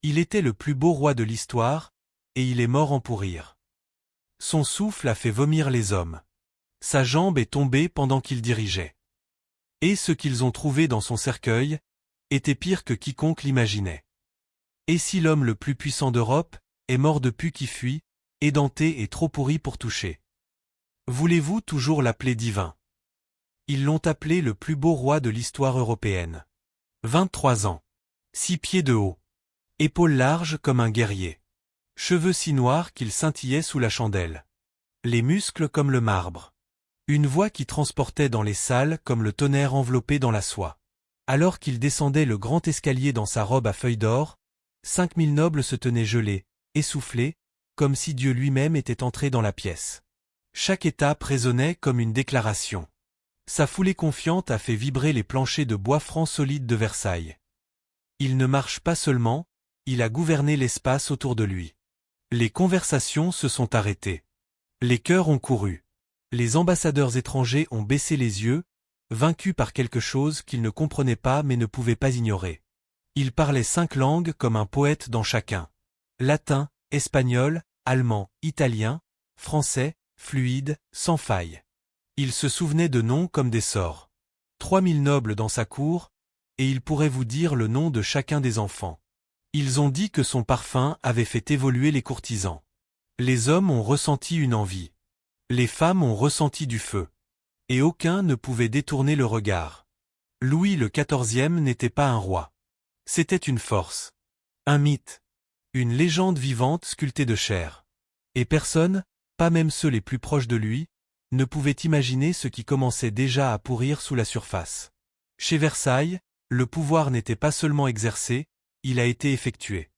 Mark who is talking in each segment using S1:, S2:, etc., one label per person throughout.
S1: Il était le plus beau roi de l'histoire, et il est mort en pourrir. Son souffle a fait vomir les hommes. Sa jambe est tombée pendant qu'il dirigeait. Et ce qu'ils ont trouvé dans son cercueil était pire que quiconque l'imaginait. Et si l'homme le plus puissant d'Europe est mort depuis qu'il fuit, édenté et trop pourri pour toucher. Voulez-vous toujours l'appeler divin? Ils l'ont appelé le plus beau roi de l'histoire européenne. 23 ans. 6 pieds de haut. Épaules larges comme un guerrier. Cheveux si noirs qu'ils scintillaient sous la chandelle. Les muscles comme le marbre. Une voix qui transportait dans les salles comme le tonnerre enveloppé dans la soie. Alors qu'il descendait le grand escalier dans sa robe à feuilles d'or, 5000 nobles se tenaient gelés, essoufflés, comme si Dieu lui-même était entré dans la pièce. Chaque étape résonnait comme une déclaration. Sa foulée confiante a fait vibrer les planchers de bois franc solides de Versailles. Il ne marche pas seulement, il a gouverné l'espace autour de lui. Les conversations se sont arrêtées. Les cœurs ont couru. Les ambassadeurs étrangers ont baissé les yeux, vaincus par quelque chose qu'ils ne comprenaient pas mais ne pouvaient pas ignorer. Il parlait 5 langues comme un poète dans chacun. Latin, espagnol, allemand, italien, français, fluide, sans faille. Il se souvenait de noms comme des sorts. 3000 nobles dans sa cour, et il pourrait vous dire le nom de chacun des enfants. Ils ont dit que son parfum avait fait évoluer les courtisans. Les hommes ont ressenti une envie. Les femmes ont ressenti du feu. Et aucun ne pouvait détourner le regard. Louis le XIVe n'était pas un roi. C'était une force. Un mythe. Une légende vivante sculptée de chair. Et personne, pas même ceux les plus proches de lui, ne pouvait imaginer ce qui commençait déjà à pourrir sous la surface. Chez Versailles, le pouvoir n'était pas seulement exercé, il a été effectué.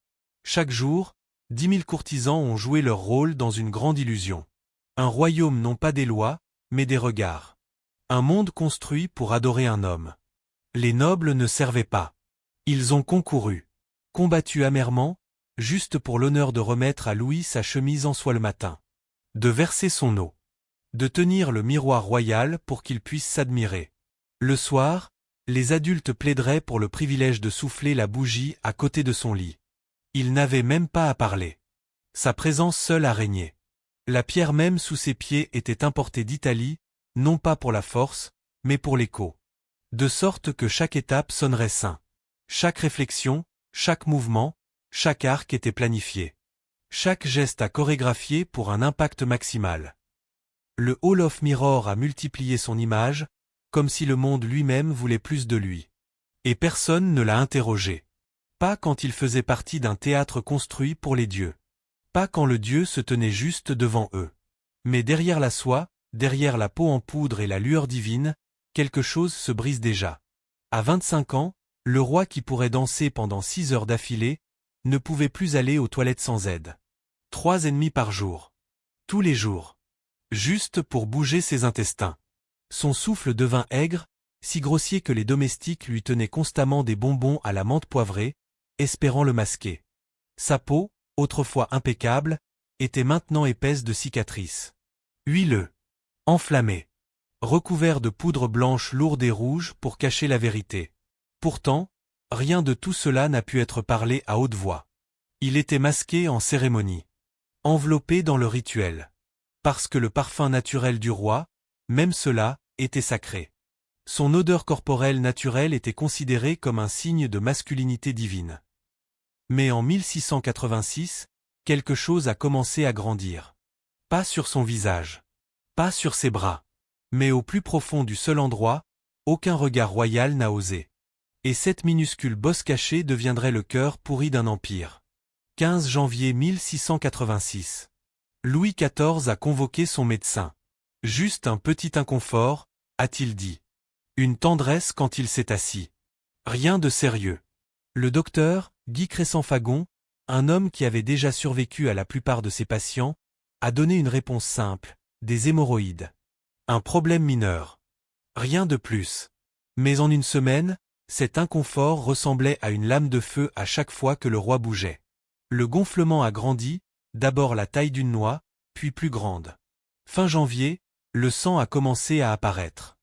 S1: Chaque jour, 10 000 courtisans ont joué leur rôle dans une grande illusion. Un royaume non pas des lois, mais des regards. Un monde construit pour adorer un homme. Les nobles ne servaient pas. Ils ont concouru. Combattu amèrement, juste pour l'honneur de remettre à Louis sa chemise en soie le matin. De verser son eau. De tenir le miroir royal pour qu'il puisse s'admirer. Le soir, les adultes plaideraient pour le privilège de souffler la bougie à côté de son lit. Il n'avait même pas à parler. Sa présence seule a régné. La pierre même sous ses pieds était importée d'Italie, non pas pour la force, mais pour l'écho. De sorte que chaque étape sonnerait saint. Chaque réflexion, chaque mouvement, chaque arc était planifié. Chaque geste à chorégraphier pour un impact maximal. Le Hall of Mirror a multiplié son image, comme si le monde lui-même voulait plus de lui. Et personne ne l'a interrogé. Pas quand il faisait partie d'un théâtre construit pour les dieux. Pas quand le dieu se tenait juste devant eux. Mais derrière la soie, derrière la peau en poudre et la lueur divine, quelque chose se brise déjà. À 25 ans, le roi qui pourrait danser pendant 6 heures d'affilée, ne pouvait plus aller aux toilettes sans aide. 3 ennemis par jour. Tous les jours. Juste pour bouger ses intestins. Son souffle devint aigre, si grossier que les domestiques lui tenaient constamment des bonbons à la menthe poivrée, espérant le masquer. Sa peau, autrefois impeccable, était maintenant épaisse de cicatrices. Huileux. Enflammé. Recouvert de poudre blanche lourde et rouge pour cacher la vérité. Pourtant, rien de tout cela n'a pu être parlé à haute voix. Il était masqué en cérémonie. Enveloppé dans le rituel. Parce que le parfum naturel du roi, même cela, était sacré. Son odeur corporelle naturelle était considérée comme un signe de masculinité divine. Mais en 1686, quelque chose a commencé à grandir. Pas sur son visage. Pas sur ses bras. Mais au plus profond du seul endroit, aucun regard royal n'a osé. Et cette minuscule bosse cachée deviendrait le cœur pourri d'un empire. 15 janvier 1686. Louis XIV a convoqué son médecin. Juste un petit inconfort, a-t-il dit. Une tendresse quand il s'est assis. Rien de sérieux. Le docteur, Guy Crescent-Fagon, un homme qui avait déjà survécu à la plupart de ses patients, a donné une réponse simple, des hémorroïdes. Un problème mineur. Rien de plus. Mais en une semaine, cet inconfort ressemblait à une lame de feu à chaque fois que le roi bougeait. Le gonflement a grandi, d'abord la taille d'une noix, puis plus grande. Fin janvier, le sang a commencé à apparaître.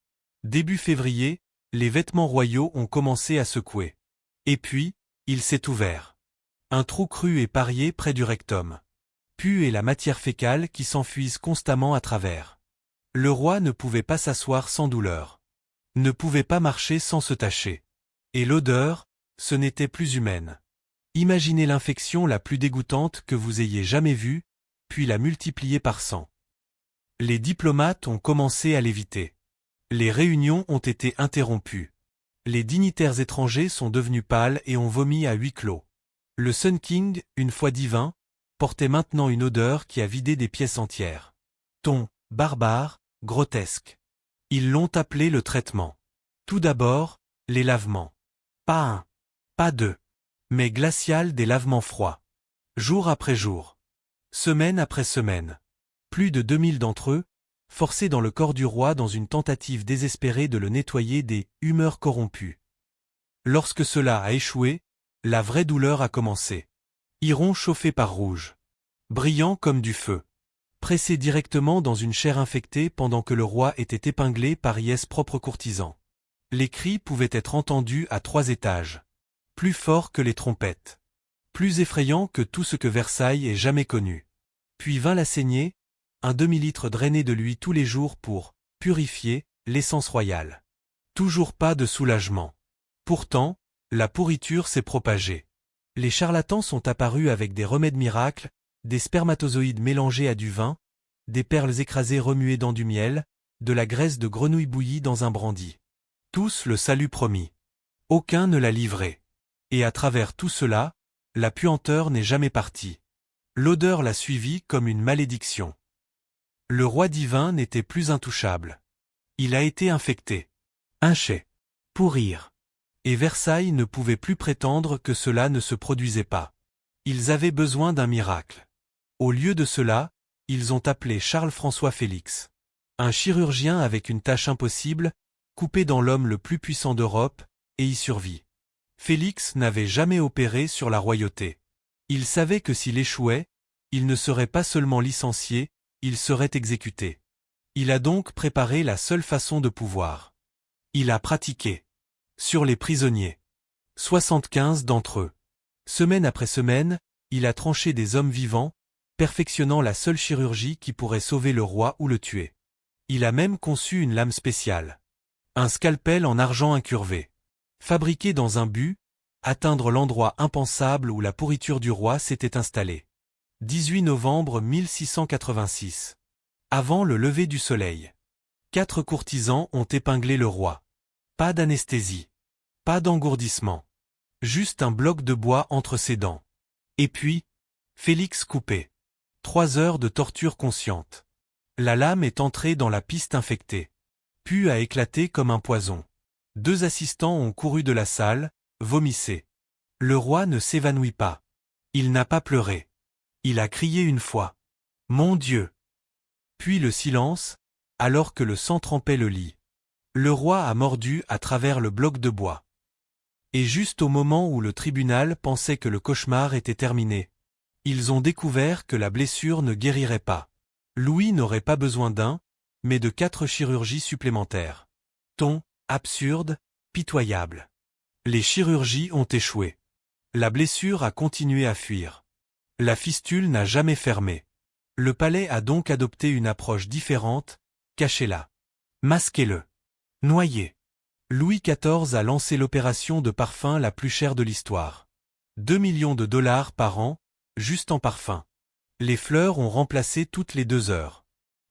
S1: Début février, les vêtements royaux ont commencé à secouer. Et puis, il s'est ouvert. Un trou cru et parié près du rectum. Pu et la matière fécale qui s'enfuisent constamment à travers. Le roi ne pouvait pas s'asseoir sans douleur. Ne pouvait pas marcher sans se tacher. Et l'odeur, ce n'était plus humaine. Imaginez l'infection la plus dégoûtante que vous ayez jamais vue, puis la multiplier par 100. Les diplomates ont commencé à l'éviter. Les réunions ont été interrompues. Les dignitaires étrangers sont devenus pâles et ont vomi à huis clos. Le Sun King, une fois divin, portait maintenant une odeur qui a vidé des pièces entières. Ton, barbare, grotesque. Ils l'ont appelé le traitement. Tout d'abord, les lavements. Pas un, pas deux, mais glacial des lavements froids. Jour après jour. Semaine après semaine. Plus de 2000 d'entre eux, forcés dans le corps du roi dans une tentative désespérée de le nettoyer des humeurs corrompues. Lorsque cela a échoué, la vraie douleur a commencé. Iron chauffé par rouge. Brillant comme du feu. Pressé directement dans une chair infectée pendant que le roi était épinglé par Yes propre courtisan. Les cris pouvaient être entendus à 3 étages. Plus forts que les trompettes. Plus effrayants que tout ce que Versailles ait jamais connu. Puis vint la saignée, un demi-litre drainé de lui tous les jours pour purifier l'essence royale. Toujours pas de soulagement. Pourtant, la pourriture s'est propagée. Les charlatans sont apparus avec des remèdes miracles, des spermatozoïdes mélangés à du vin, des perles écrasées remuées dans du miel, de la graisse de grenouille bouillie dans un brandy. Tous le salut promis. Aucun ne l'a livré. Et à travers tout cela, la puanteur n'est jamais partie. L'odeur l'a suivi comme une malédiction. Le roi divin n'était plus intouchable. Il a été infecté. Inché. Pourrir. Et Versailles ne pouvait plus prétendre que cela ne se produisait pas. Ils avaient besoin d'un miracle. Au lieu de cela, ils ont appelé Charles-François Félix. Un chirurgien avec une tâche impossible, coupé dans l'homme le plus puissant d'Europe, et y survit. Félix n'avait jamais opéré sur la royauté. Il savait que s'il échouait, il ne serait pas seulement licencié, il serait exécuté. Il a donc préparé la seule façon de pouvoir. Il a pratiqué. Sur les prisonniers. 75 d'entre eux. Semaine après semaine, il a tranché des hommes vivants, perfectionnant la seule chirurgie qui pourrait sauver le roi ou le tuer. Il a même conçu une lame spéciale. Un scalpel en argent incurvé. Fabriqué dans un but, atteindre l'endroit impensable où la pourriture du roi s'était installée. 18 novembre 1686. Avant le lever du soleil. 4 courtisans ont épinglé le roi. Pas d'anesthésie. Pas d'engourdissement. Juste un bloc de bois entre ses dents. Et puis, Félix coupé. 3 heures de torture consciente. La lame est entrée dans la piste infectée. Puis a éclaté comme un poison. 2 assistants ont couru de la salle, vomissé. Le roi ne s'évanouit pas. Il n'a pas pleuré. Il a crié une fois. Mon Dieu! Puis le silence, alors que le sang trempait le lit. Le roi a mordu à travers le bloc de bois. Et juste au moment où le tribunal pensait que le cauchemar était terminé, ils ont découvert que la blessure ne guérirait pas. Louis n'aurait pas besoin d'un, mais de 4 chirurgies supplémentaires. Ton, absurde, pitoyable. Les chirurgies ont échoué. La blessure a continué à fuir. La fistule n'a jamais fermé. Le palais a donc adopté une approche différente, cachez-la. Masquez-le. Noyé. Louis XIV a lancé l'opération de parfum la plus chère de l'histoire. 2 millions de dollars par an, juste en parfum. Les fleurs ont remplacé toutes les 2 heures.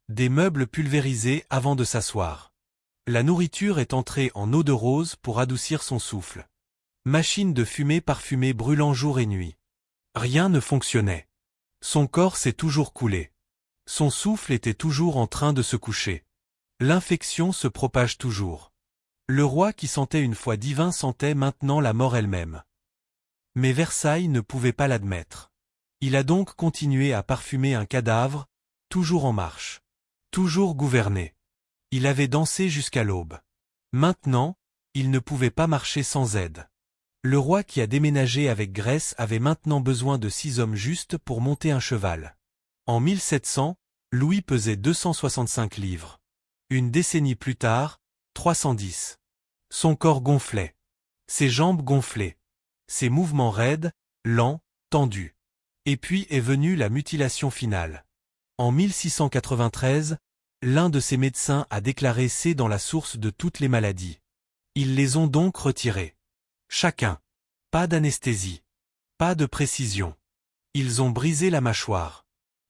S1: Des meubles pulvérisés avant de s'asseoir. La nourriture est entrée en eau de rose pour adoucir son souffle. Machine de fumée parfumée brûlant jour et nuit. Rien ne fonctionnait. Son corps s'est toujours coulé. Son souffle était toujours en train de se coucher. L'infection se propage toujours. Le roi qui sentait une fois divin sentait maintenant la mort elle-même. Mais Versailles ne pouvait pas l'admettre. Il a donc continué à parfumer un cadavre, toujours en marche. Toujours gouverné. Il avait dansé jusqu'à l'aube. Maintenant, il ne pouvait pas marcher sans aide. Le roi qui a déménagé avec Grèce avait maintenant besoin de 6 hommes justes pour monter un cheval. En 1700, Louis pesait 265 livres. Une décennie plus tard, 310. Son corps gonflait. Ses jambes gonflaient. Ses mouvements raides, lents, tendu. Et puis est venue la mutilation finale. En 1693, l'un de ses médecins a déclaré c'est dans la source de toutes les maladies. Ils les ont donc retirés. Chacun. Pas d'anesthésie. Pas de précision. Ils ont brisé la mâchoire.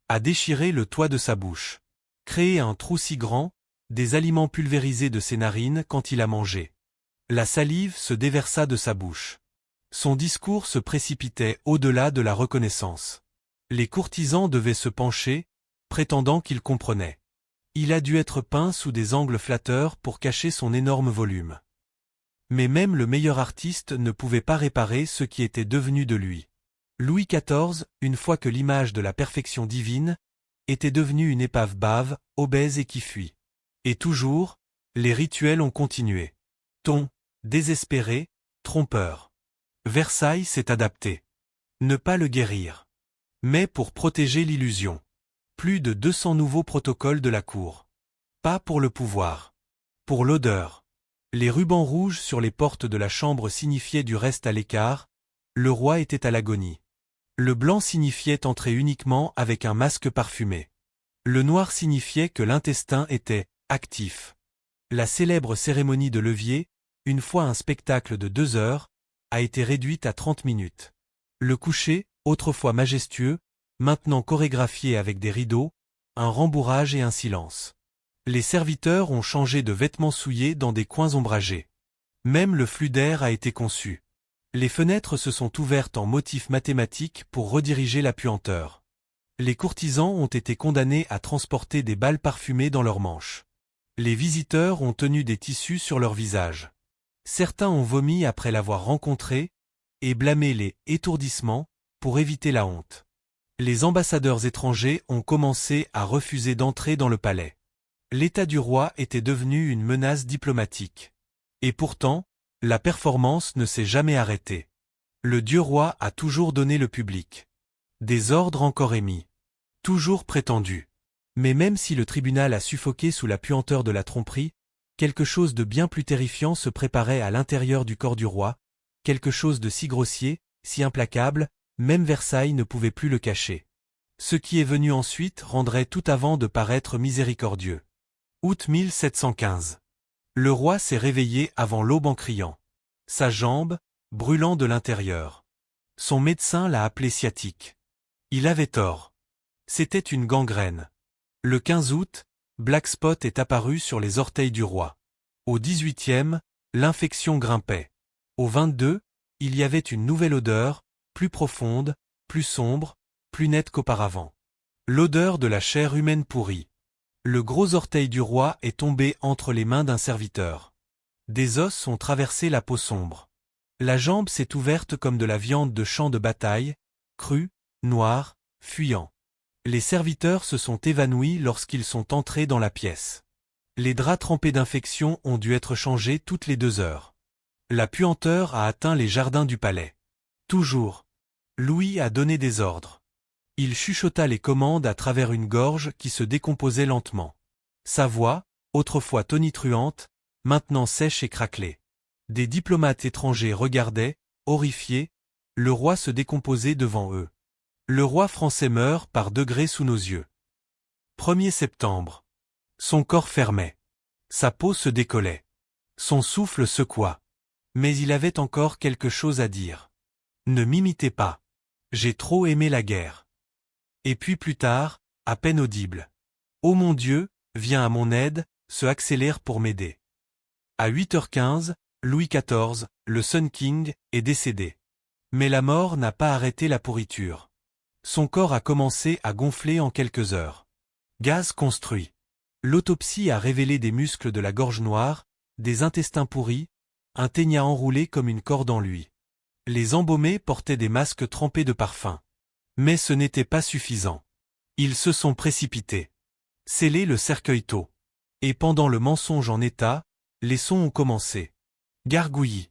S1: A déchiré le toit de sa bouche. Créé un trou si grand, des aliments pulvérisés de ses narines quand il a mangé. La salive se déversa de sa bouche. Son discours se précipitait au-delà de la reconnaissance. Les courtisans devaient se pencher, prétendant qu'ils comprenaient. Il a dû être peint sous des angles flatteurs pour cacher son énorme volume. Mais même le meilleur artiste ne pouvait pas réparer ce qui était devenu de lui. Louis XIV, une fois que l'image de la perfection divine, était devenue une épave bave, obèse et qui fuit. Et toujours, les rituels ont continué. Ton, désespéré, trompeur. Versailles s'est adapté. Ne pas le guérir. Mais pour protéger l'illusion. Plus de 200 nouveaux protocoles de la cour. Pas pour le pouvoir. Pour l'odeur. Les rubans rouges sur les portes de la chambre signifiaient du reste à l'écart, le roi était à l'agonie. Le blanc signifiait entrer uniquement avec un masque parfumé. Le noir signifiait que l'intestin était actif. La célèbre cérémonie de levier, une fois un spectacle de 2 heures, a été réduite à 30 minutes. Le coucher, autrefois majestueux, maintenant chorégraphié avec des rideaux, un rembourrage et un silence. Les serviteurs ont changé de vêtements souillés dans des coins ombragés. Même le flux d'air a été conçu. Les fenêtres se sont ouvertes en motifs mathématiques pour rediriger la puanteur. Les courtisans ont été condamnés à transporter des balles parfumées dans leurs manches. Les visiteurs ont tenu des tissus sur leur visage. Certains ont vomi après l'avoir rencontré, et blâmé les étourdissements pour éviter la honte. Les ambassadeurs étrangers ont commencé à refuser d'entrer dans le palais. L'état du roi était devenu une menace diplomatique. Et pourtant, la performance ne s'est jamais arrêtée. Le dieu roi a toujours donné le public. Des ordres encore émis. Toujours prétendus. Mais même si le tribunal a suffoqué sous la puanteur de la tromperie, quelque chose de bien plus terrifiant se préparait à l'intérieur du corps du roi, quelque chose de si grossier, si implacable, même Versailles ne pouvait plus le cacher. Ce qui est venu ensuite rendrait tout avant de paraître miséricordieux. Août 1715. Le roi s'est réveillé avant l'aube en criant. Sa jambe, brûlant de l'intérieur. Son médecin l'a appelé sciatique. Il avait tort. C'était une gangrène. Le 15 août, Black Spot est apparu sur les orteils du roi. Au 18e, l'infection grimpait. Au 22, il y avait une nouvelle odeur, plus profonde, plus sombre, plus nette qu'auparavant. L'odeur de la chair humaine pourrie. Le gros orteil du roi est tombé entre les mains d'un serviteur. Des os ont traversé la peau sombre. La jambe s'est ouverte comme de la viande de champ de bataille, crue, noire, fuyant. Les serviteurs se sont évanouis lorsqu'ils sont entrés dans la pièce. Les draps trempés d'infection ont dû être changés toutes les 2 heures. La puanteur a atteint les jardins du palais. Toujours. Louis a donné des ordres. Il chuchota les commandes à travers une gorge qui se décomposait lentement. Sa voix, autrefois tonitruante, maintenant sèche et craquelée. Des diplomates étrangers regardaient, horrifiés, le roi se décomposer devant eux. Le roi français meurt par degrés sous nos yeux. 1er septembre. Son corps fermait. Sa peau se décollait. Son souffle secoua. Mais il avait encore quelque chose à dire. Ne m'imitez pas. J'ai trop aimé la guerre. Et puis plus tard, à peine audible. Ô mon Dieu, viens à mon aide, se accélère pour m'aider. À 8h15, Louis XIV, le Sun King, est décédé. Mais la mort n'a pas arrêté la pourriture. Son corps a commencé à gonfler en quelques heures. Gaz construit. L'autopsie a révélé des muscles de la gorge noire, des intestins pourris, un ténia enroulé comme une corde en lui. Les embaumés portaient des masques trempés de parfum. Mais ce n'était pas suffisant. Ils se sont précipités. Sceller le cercueil tôt. Et pendant le mensonge en état, les sons ont commencé. Gargouillis.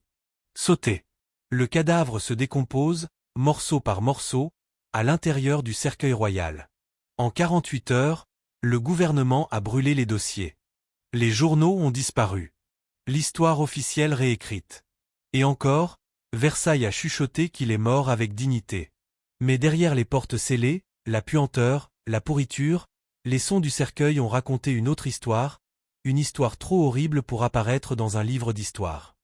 S1: Sauter. Le cadavre se décompose, morceau par morceau, à l'intérieur du cercueil royal. En 48 heures, le gouvernement a brûlé les dossiers. Les journaux ont disparu. L'histoire officielle réécrite. Et encore, Versailles a chuchoté qu'il est mort avec dignité. Mais derrière les portes scellées, la puanteur, la pourriture, les sons du cercueil ont raconté une autre histoire, une histoire trop horrible pour apparaître dans un livre d'histoire.